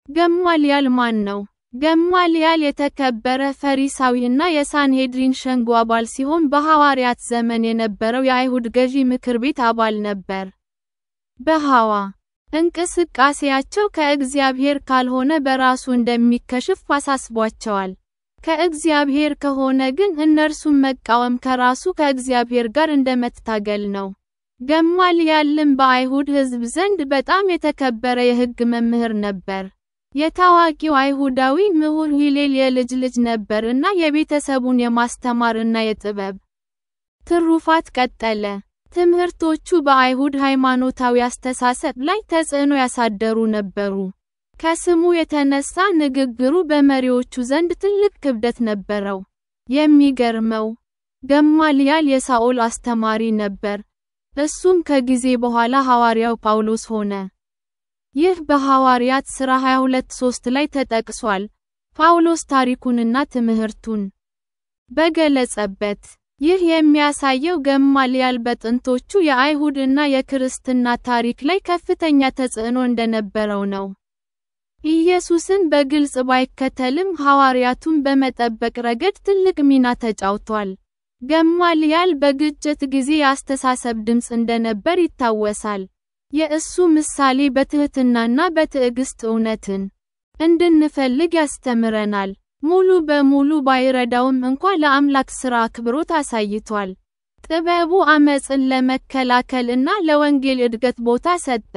ገማልያል ማን ነው? ገማልያል የተከበረ ፈሪሳዊና የሳንሄድሪን ሸንጎ አባል ሲሆን በሐዋርያት ዘመን የነበረው የአይሁድ ገዢ ምክር ቤት አባል ነበር። በሐዋ እንቅስቃሴያቸው ከእግዚአብሔር ካልሆነ በራሱ እንደሚከሽፍ አሳስቧቸዋል። ከእግዚአብሔር ከሆነ ግን እነርሱን መቃወም ከራሱ ከእግዚአብሔር ጋር እንደመታገል ነው። ገማልያልም በአይሁድ ሕዝብ ዘንድ በጣም የተከበረ የሕግ መምህር ነበር። የታዋቂው አይሁዳዊ ምሁር ሂሌል የልጅ ልጅ ነበርና የቤተሰቡን የማስተማርና የጥበብ ትሩፋት ቀጠለ። ትምህርቶቹ በአይሁድ ሃይማኖታዊ አስተሳሰብ ላይ ተጽዕኖ ያሳደሩ ነበሩ። ከስሙ የተነሳ ንግግሩ በመሪዎቹ ዘንድ ትልቅ ክብደት ነበረው። የሚገርመው ገማልያል የሳኦል አስተማሪ ነበር። እሱም ከጊዜ በኋላ ሐዋርያው ጳውሎስ ሆነ። ይህ በሐዋርያት ሥራ 22:3 ላይ ተጠቅሷል። ጳውሎስ ታሪኩንና ትምህርቱን በገለጸበት። ይህ የሚያሳየው ገማልያል በጥንቶቹ የአይሁድና የክርስትና ታሪክ ላይ ከፍተኛ ተጽዕኖ እንደነበረው ነው። ኢየሱስን በግልጽ ባይከተልም ሐዋርያቱን በመጠበቅ ረገድ ትልቅ ሚና ተጫውቷል። ገማልያል በግጭት ጊዜ የአስተሳሰብ ድምፅ እንደነበር ይታወሳል። የእሱ ምሳሌ በትህትናና በትዕግስት እውነትን እንድንፈልግ ያስተምረናል። ሙሉ በሙሉ ባይረዳውም እንኳ ለአምላክ ሥራ አክብሮት አሳይቷል። ጥበቡ ዓመፅን ለመከላከልና ለወንጌል እድገት ቦታ ሰጠ።